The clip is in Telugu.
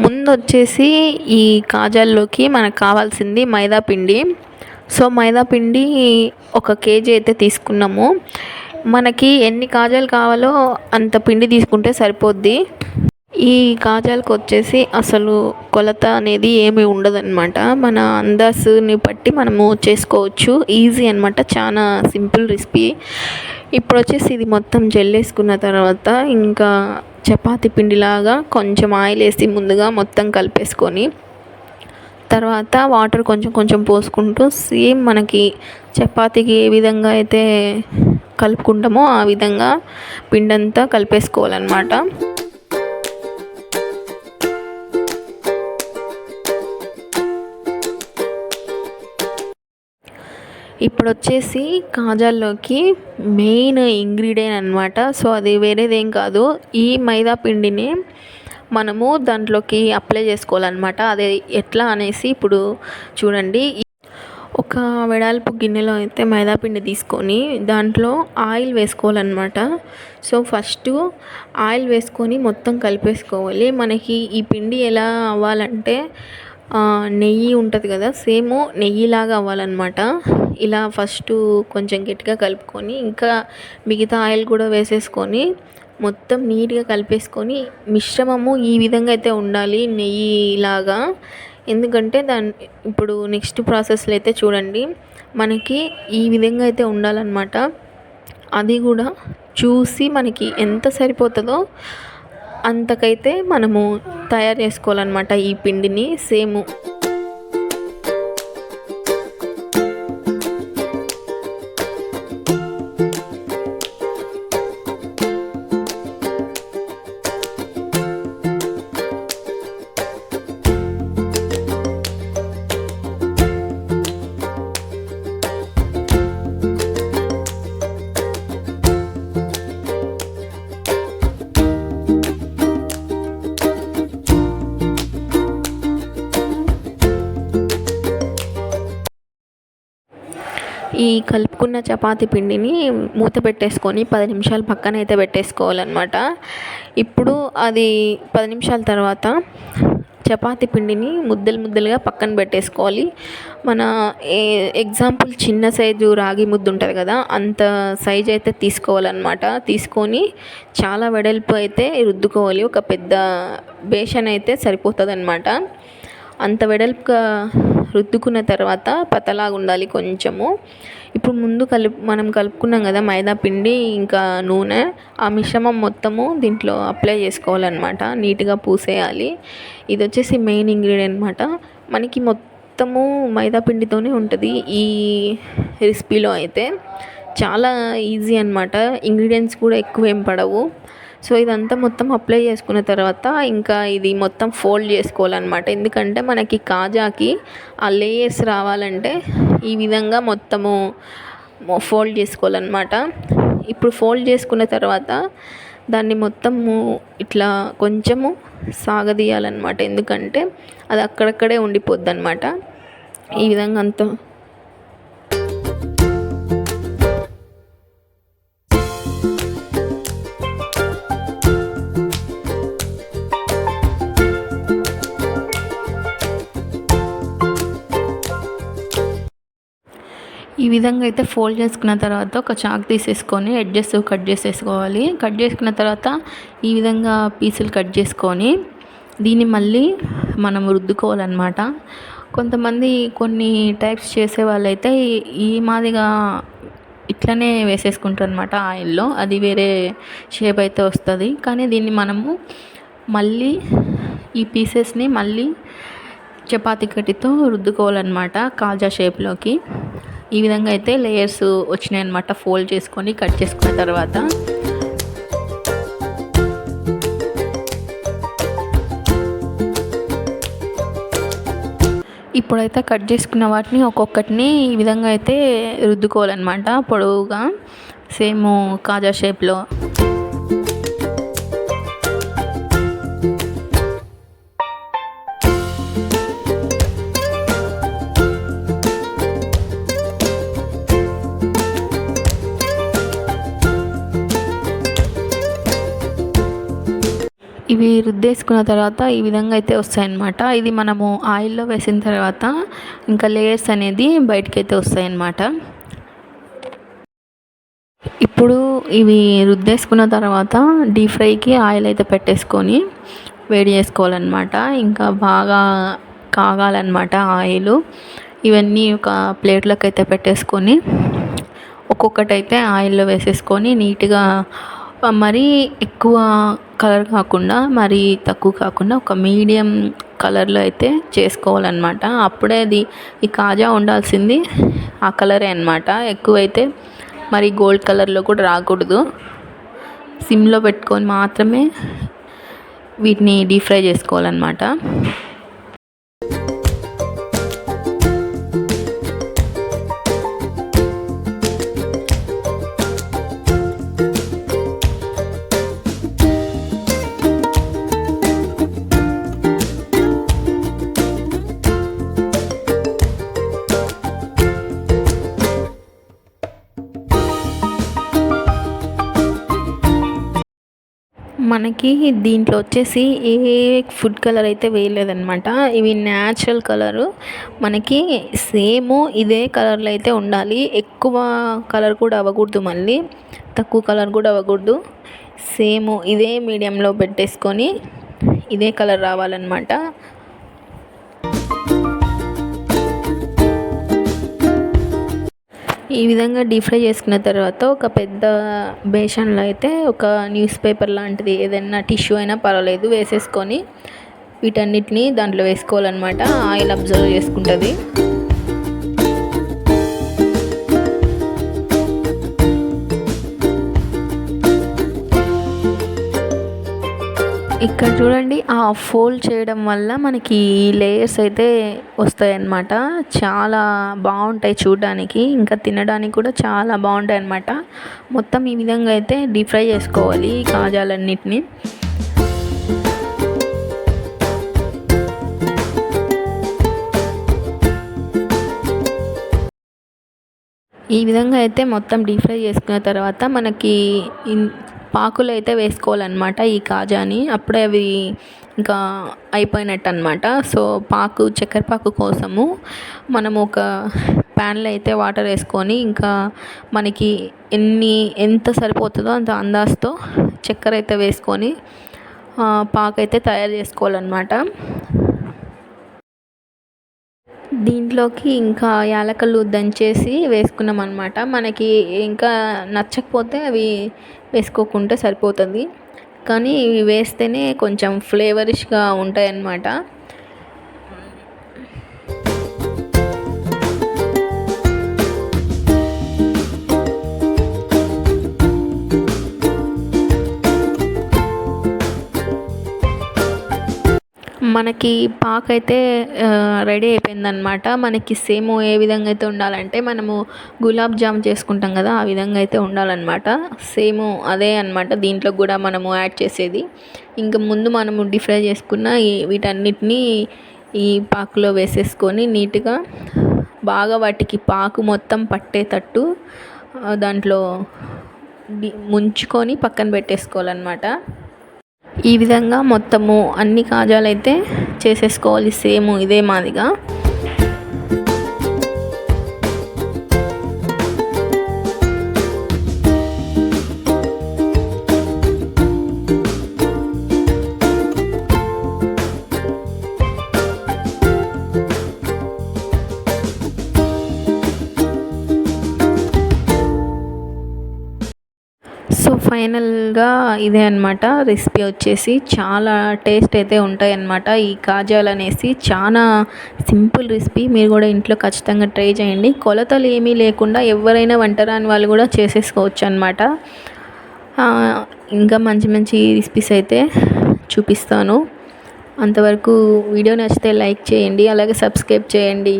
ముందొచ్చేసి ఈ కాజాల్లోకి మనకు కావాల్సింది మైదా పిండి. సో మైదా పిండి ఒక కేజీ అయితే తీసుకున్నాము. మనకి ఎన్ని కాజాలు కావాలో అంత పిండి తీసుకుంటే సరిపోద్ది. ఈ కాజాలకు వచ్చేసి అసలు కొలత అనేది ఏమీ ఉండదన్నమాట. మన అందాజుని బట్టి మనము చేసుకోవచ్చు. ఈజీ అనమాట, చాలా సింపుల్ రెసిపీ. ఇప్పుడు వచ్చేసి ఇది మొత్తం జల్లేసుకున్న తర్వాత ఇంకా చపాతీ పిండిలాగా కొంచెం ఆయిల్ వేసి ముందుగా మొత్తం కలిపేసుకొని తర్వాత వాటర్ కొంచెం కొంచెం పోసుకుంటూ సేమ్ మనకి చపాతీకి ఏ విధంగా అయితే కలుపుకుంటామో ఆ విధంగా పిండంతా కలిపేసుకోవాలన్నమాట. ఇప్పుడు వచ్చేసి కాజాల్లోకి మెయిన్ ఇంగ్రీడియంట్ అనమాట. సో అది వేరేదేం కాదు, ఈ మైదా పిండిని మనము దాంట్లోకి అప్లై చేసుకోవాలన్నమాట. అది ఎట్లా అనేసి ఇప్పుడు చూడండి. ఒక వెడల్పు గిన్నెలో అయితే మైదా పిండి తీసుకొని దాంట్లో ఆయిల్ వేసుకోవాలన్నమాట. సో ఫస్ట్ ఆయిల్ వేసుకొని మొత్తం కలిపేసుకోవాలి. మనకి ఈ పిండి ఎలా అవ్వాలంటే నెయ్యి ఉంటుంది కదా, సేమ్ నెయ్యిలాగా అవ్వాలన్నమాట. ఇలా ఫస్ట్ కొంచెం గట్టిగా కలుపుకొని ఇంకా మిగతా ఆయిల్ కూడా వేసేసుకొని మొత్తం నీట్గా కలిపేసుకొని మిశ్రమము ఈ విధంగా అయితే ఉండాలి, నెయ్యిలాగా. ఎందుకంటే ఇప్పుడు నెక్స్ట్ ప్రాసెస్లో అయితే చూడండి మనకి ఈ విధంగా అయితే ఉండాలన్నమాట. అది కూడా చూసి మనకి ఎంత సరిపోతుందో అంతకైతే మనము తయారు చేసుకోవాలన్నమాట ఈ పిండిని. సేమ్ ఈ కలుపుకున్న చపాతీ పిండిని మూత పెట్టేసుకొని 10 నిమిషాలు పక్కన అయితే పెట్టేసుకోవాలన్నమాట. ఇప్పుడు అది 10 నిమిషాల తర్వాత చపాతీ పిండిని ముద్దలు ముద్దలుగా పక్కన పెట్టేసుకోవాలి. మన ఎగ్జాంపుల్ చిన్న సైజు రాగి ముద్ద ఉంటుంది కదా, అంత సైజు అయితే తీసుకోవాలన్నమాట. తీసుకొని చాలా వెడల్పు అయితే రుద్దుకోవాలి. ఒక పెద్ద బేషన్ అయితే సరిపోతుంది అనమాట. అంత వెడల్పుగా రుద్దుకున్న తర్వాత పతలాగా ఉండాలి కొంచెము. ఇప్పుడు ముందు మనం కలుపుకున్నాం కదా మైదా పిండి ఇంకా నూనె, ఆ మిశ్రమం మొత్తము దీంట్లో అప్లై చేసుకోవాలన్నమాట. నీట్గా పూసేయాలి. ఇది వచ్చేసి మెయిన్ ఇంగ్రీడియంట్ అనమాట. మనకి మొత్తము మైదా పిండితోనే ఉంటుంది ఈ రెసిపీలో అయితే. చాలా ఈజీ అనమాట, ఇంగ్రీడియంట్స్ కూడా ఎక్కువ ఏం పడవు. సో ఇదంతా మొత్తం అప్లై చేసుకున్న తర్వాత ఇంకా ఇది మొత్తం ఫోల్డ్ చేసుకోవాలన్నమాట. ఎందుకంటే మనకి కాజాకి ఆ లేయర్స్ రావాలంటే ఈ విధంగా మొత్తము ఫోల్డ్ చేసుకోవాలన్నమాట. ఇప్పుడు ఫోల్డ్ చేసుకున్న తర్వాత దాన్ని మొత్తము ఇట్లా కొంచెము సాగదీయాలన్నమాట. ఎందుకంటే అది అక్కడక్కడే ఉండిపోద్ది అన్నమాట. ఈ విధంగా అంతా ఈ విధంగా అయితే ఫోల్డ్ చేసుకున్న తర్వాత ఒక చాక్ తీసేసుకొని ఎడ్జెస్ కట్ చేసేసుకోవాలి. కట్ చేసుకున్న తర్వాత ఈ విధంగా పీసులు కట్ చేసుకొని దీన్ని మళ్ళీ మనం రుద్దుకోవాలన్నమాట. కొంతమంది కొన్ని టైప్స్ చేసే వాళ్ళైతే ఈ మాదిరిగా ఇట్లనే వేసేసుకుంటారు అనమాట ఆయిల్లో. అది వేరే షేప్ అయితే వస్తుంది. కానీ దీన్ని మనము మళ్ళీ ఈ పీసెస్ని మళ్ళీ చపాతీ కట్టితో రుద్దుకోవాలన్నమాట కాజా షేప్లోకి. ఈ విధంగా అయితే లేయర్స్ వచ్చినాయి అన్నమాట. ఫోల్డ్ చేసుకొని కట్ చేసుకున్న తర్వాత ఇప్పుడైతే కట్ చేసుకున్న వాటిని ఒక్కొక్కటిని ఈ విధంగా అయితే రుద్దుకోవాలన్నమాట పొడవుగా, సేమ్ కాజా షేప్లో. ఈ ఇవి రుద్దేసుకున్న తర్వాత ఈ విధంగా అయితే వస్తాయన్నమాట. ఇది మనము ఆయిల్లో వేసిన తర్వాత ఇంకా లేయర్స్ అనేది బయటకైతే వస్తాయన్నమాట. ఇప్పుడు ఇవి రుద్దేసుకున్న తర్వాత డీప్ ఫ్రైకి ఆయిల్ అయితే పెట్టేసుకొని వేడి చేసుకోవాలన్నమాట. ఇంకా బాగా కాగాలన్నమాట ఆయిల్. ఇవన్నీ ఒక ప్లేట్లోకి అయితే పెట్టేసుకొని ఒక్కొక్కటైతే ఆయిల్లో వేసేసుకొని నీట్గా మరీ ఎక్కువ కలర్ కాకుండా మరీ తక్కువ కాకుండా ఒక మీడియం కలర్లో అయితే చేసుకోవాలన్నమాట. అప్పుడే అది ఈ కాజా ఉండాల్సింది ఆ కలరే అన్నమాట. ఎక్కువైతే మరి గోల్డ్ కలర్లో కూడా రాకూడదు. సిమ్లో పెట్టుకొని మాత్రమే వీటిని డీప్ ఫ్రై చేసుకోవాలన్నమాట. మనకి దీంట్లో వచ్చేసి ఏ ఫుడ్ కలర్ అయితే వేయలేదన్నమాట. ఇవి న్యాచురల్ కలరు. మనకి సేమ్ ఇదే కలర్లో అయితే ఉండాలి. ఎక్కువ కలర్ కూడా అవ్వకూడదు, మళ్ళీ తక్కువ కలర్ కూడా అవ్వకూడదు. సేమ్ ఇదే మీడియంలో పెట్టేసుకొని ఇదే కలర్ రావాలన్నమాట. ఈ విధంగా డీప్ ఫ్రై చేసుకున్న తర్వాత ఒక పెద్ద బేషన్లో అయితే ఒక న్యూస్ పేపర్ లాంటిది ఏదైనా టిష్యూ అయినా పర్వాలేదు వేసేసుకొని వీటన్నిటిని దాంట్లో వేసుకోవాలన్నమాట. ఆయిల్ అబ్జర్వ్ చేసుకుంటుంది. ఇక్కడ చూడండి, ఆ ఫోల్డ్ చేయడం వల్ల మనకి లేయర్స్ అయితే వస్తాయన్నమాట. చాలా బాగుంటాయి చూడడానికి, ఇంకా తినడానికి కూడా చాలా బాగుంటాయి అన్నమాట. మొత్తం ఈ విధంగా అయితే డీప్ ఫ్రై చేసుకోవాలి కాజాలన్నిటిని. ఈ విధంగా అయితే మొత్తం డీప్ ఫ్రై చేసుకున్న తర్వాత మనకి పాకులు అయితే వేసుకోవాలన్నమాట ఈ కాజాని. అప్పుడే అవి ఇంకా అయిపోయినట్టు అనమాట. సో చక్కెర పాకు కోసము మనం ఒక ప్యాన్లో అయితే వాటర్ వేసుకొని ఇంకా మనకి ఎంత సరిపోతుందో అంత అందాజుతో చక్కెర అయితే వేసుకొని పాకు అయితే తయారు చేసుకోవాలన్నమాట. దీంట్లోకి ఇంకా యాలకులు దంచేసి వేసుకున్నాం అనమాట. మనకి ఇంకా నచ్చకపోతే అవి వేసుకోకుంటే సరిపోతుంది, కానీ ఇవి వేస్తేనే కొంచెం ఫ్లేవరిష్గా ఉంటాయి అన్నమాట. మనకి పాక్ అయితే రెడీ అయిపోయిందనమాట. మనకి సేమ్ ఏ విధంగా అయితే ఉండాలంటే మనము గులాబ్ జామ్ చేసుకుంటాం కదా, ఆ విధంగా అయితే ఉండాలన్నమాట. సేమ్ అదే అనమాట దీంట్లో కూడా మనము యాడ్ చేసేది. ఇంకా ముందు మనము డీప్ ఫ్రై చేసుకున్న వీటన్నిటిని ఈ పాకులో వేసేసుకొని నీట్గా బాగా వాటికి పాకు మొత్తం పట్టేటట్టు దాంట్లో ముంచుకొని పక్కన పెట్టేసుకోవాలన్నమాట. ఈ విధంగా మొత్తము అన్ని కాజాలు అయితే చేసేసుకోవాలి సేమ్ ఇదే మాదిగా. సో ఫైనల్గా ఇదే అనమాట రెసిపీ వచ్చేసి. చాలా టేస్ట్ అయితే ఉంటాయి అన్నమాట ఈ కాజాలు అనేసి. చాలా సింపుల్ రెసిపీ, మీరు కూడా ఇంట్లో ఖచ్చితంగా ట్రై చేయండి. కొలతలు ఏమీ లేకుండా ఎవరైనా వంటరాని వాళ్ళు కూడా చేసేసుకోవచ్చు అనమాట. ఇంకా మంచి మంచి రెసిపీస్ అయితే చూపిస్తాను. అంతవరకు వీడియో నచ్చితే లైక్ చేయండి, అలాగే సబ్స్క్రైబ్ చేయండి.